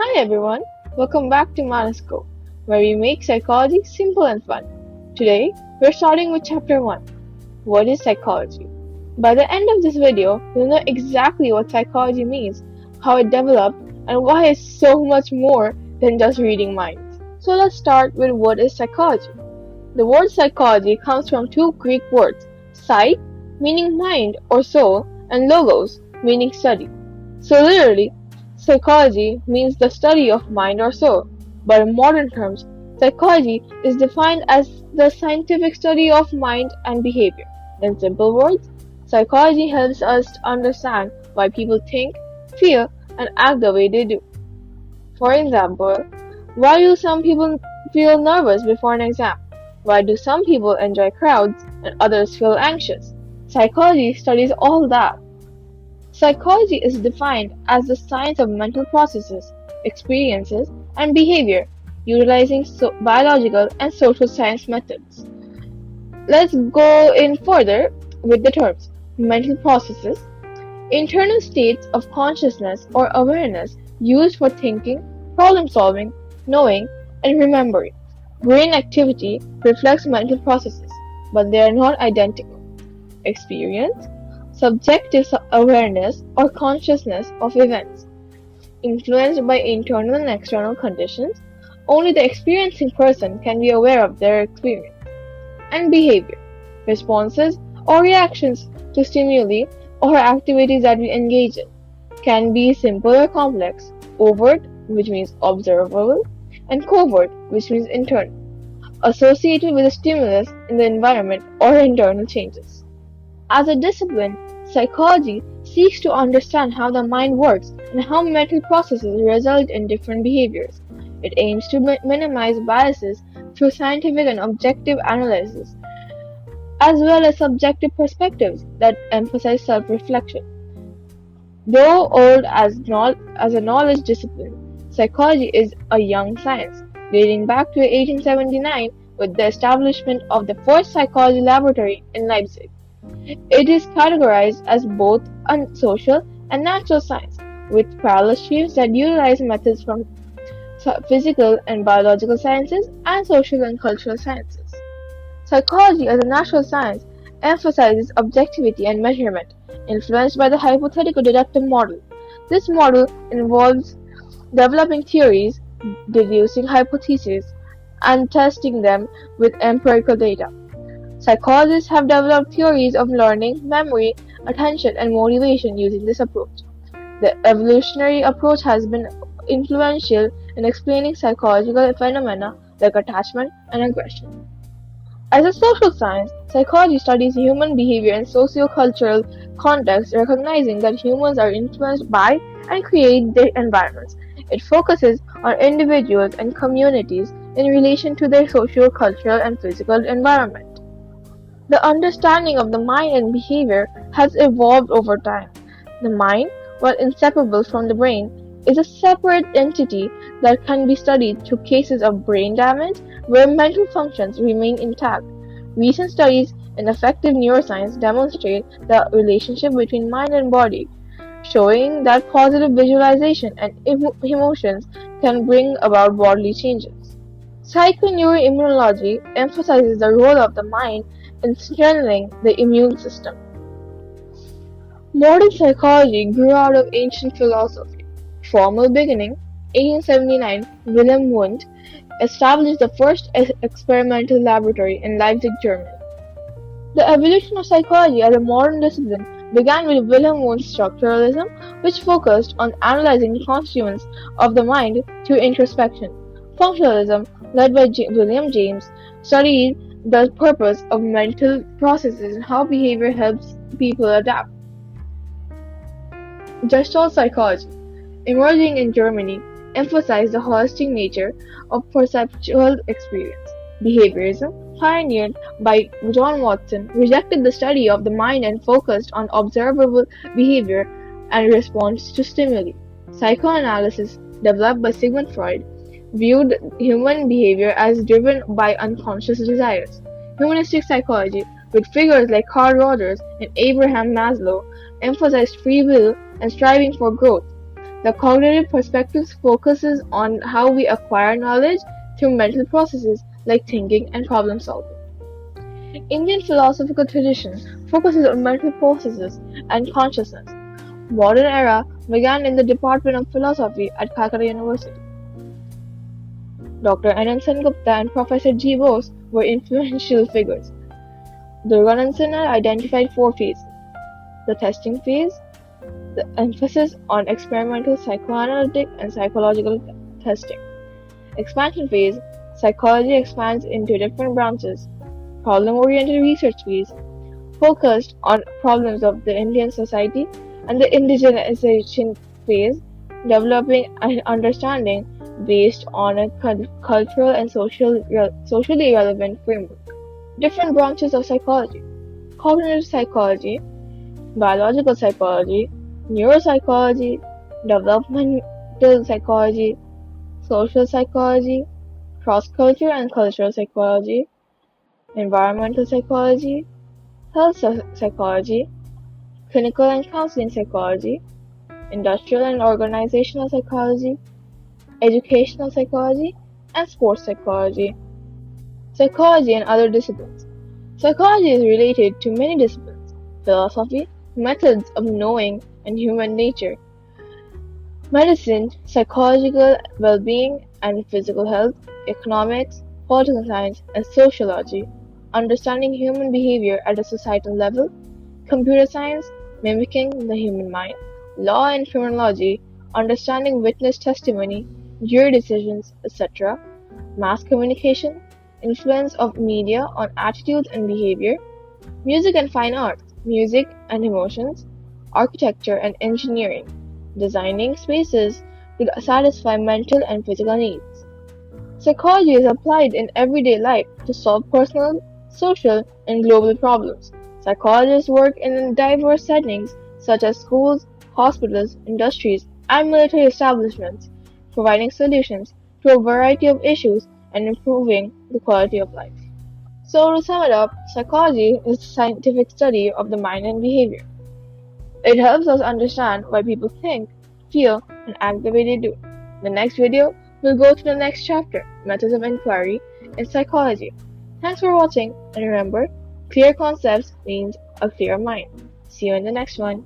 Hi everyone, welcome back to ManasScope, where we make psychology simple and fun. Today, we're starting with Chapter 1. What is psychology? By the end of this video, you'll know exactly what psychology means, how it developed, and why it's so much more than just reading minds. So let's start with what is psychology. The word psychology comes from two Greek words, psyche, meaning mind or soul, and logos, meaning study. So literally, psychology means the study of mind or soul, but in modern terms, psychology is defined as the scientific study of mind and behavior. In simple words, psychology helps us understand why people think, feel, and act the way they do. For example, why do some people feel nervous before an exam? Why do some people enjoy crowds and others feel anxious? Psychology studies all that. Psychology is defined as the science of mental processes, experiences, and behavior, utilizing biological and social science methods. Let's go in further with the terms. Mental processes, internal states of consciousness or awareness used for thinking, problem solving, knowing, and remembering. Brain activity reflects mental processes, but they are not identical. Experience, subjective awareness or consciousness of events, influenced by internal and external conditions. Only the experiencing person can be aware of their experience. And behavior, responses or reactions to stimuli or activities that we engage in, can be simple or complex, overt, which means observable, and covert, which means internal, associated with a stimulus in the environment or internal changes. As a discipline, psychology seeks to understand how the mind works and how mental processes result in different behaviors. It aims to minimize biases through scientific and objective analysis, as well as subjective perspectives that emphasize self-reflection. Though old as a knowledge discipline, psychology is a young science, dating back to 1879 with the establishment of the first psychology laboratory in Leipzig. It is categorized as both a social and natural science, with parallel streams that utilize methods from physical and biological sciences and social and cultural sciences. Psychology as a natural science emphasizes objectivity and measurement, influenced by the hypothetical deductive model. This model involves developing theories, deducing hypotheses, and testing them with empirical data. Psychologists have developed theories of learning, memory, attention, and motivation using this approach. The evolutionary approach has been influential in explaining psychological phenomena like attachment and aggression. As a social science, psychology studies human behavior in socio-cultural contexts, recognizing that humans are influenced by and create their environments. It focuses on individuals and communities in relation to their socio-cultural and physical environment. The understanding of the mind and behavior has evolved over time. The mind, while inseparable from the brain, is a separate entity that can be studied through cases of brain damage where mental functions remain intact. Recent studies in affective neuroscience demonstrate the relationship between mind and body, showing that positive visualization and emotions can bring about bodily changes. Psychoneuroimmunology emphasizes the role of the mind in strengthening the immune system. Modern psychology grew out of ancient philosophy. Formal beginning, 1879, Wilhelm Wundt established the first experimental laboratory in Leipzig, Germany. The evolution of psychology as a modern discipline began with Wilhelm Wundt's structuralism, which focused on analyzing the constituents of the mind through introspection. Functionalism, led by William James, studied the purpose of mental processes and how behavior helps people adapt. Gestalt psychology, emerging in Germany, emphasized the holistic nature of perceptual experience. Behaviorism, pioneered by John Watson, rejected the study of the mind and focused on observable behavior and response to stimuli. Psychoanalysis, developed by Sigmund Freud, viewed human behavior as driven by unconscious desires. Humanistic psychology, with figures like Carl Rogers and Abraham Maslow, emphasized free will and striving for growth. The cognitive perspective focuses on how we acquire knowledge through mental processes like thinking and problem solving. Indian philosophical tradition focuses on mental processes and consciousness. Modern era began in the Department of Philosophy at Calcutta University. Dr. Anand Gupta and Professor G. Bose were influential figures. Durganand Sinha identified four phases: the testing phase, the emphasis on experimental psychoanalytic and psychological testing; expansion phase, psychology expands into different branches; problem-oriented research phase, focused on problems of the Indian society; and the indigenization phase, developing an understanding based on a cultural and socially relevant framework. Different branches of psychology: cognitive psychology, biological psychology, neuropsychology, developmental psychology, social psychology, cross-cultural and cultural psychology, environmental psychology, health psychology, clinical and counseling psychology, industrial and organizational psychology, educational psychology, and sports psychology. Psychology and other disciplines. Psychology is related to many disciplines: philosophy, methods of knowing, and human nature; medicine, psychological well-being and physical health; economics, political science, and sociology, understanding human behavior at a societal level; computer science, mimicking the human mind; law and criminology, understanding witness testimony, jury decisions, etc.; mass communication, influence of media on attitudes and behavior; music and fine arts, music and emotions; architecture and engineering, designing spaces to satisfy mental and physical needs. Psychology is applied in everyday life to solve personal, social, and global problems. Psychologists work in diverse settings such as schools, hospitals, industries, and military establishments, providing solutions to a variety of issues and improving the quality of life. So, to sum it up, psychology is the scientific study of the mind and behavior. It helps us understand why people think, feel, and act the way they do. The next video will go to the next chapter, Methods of Inquiry in Psychology. Thanks for watching, and remember, clear concepts means a clear mind. See you in the next one.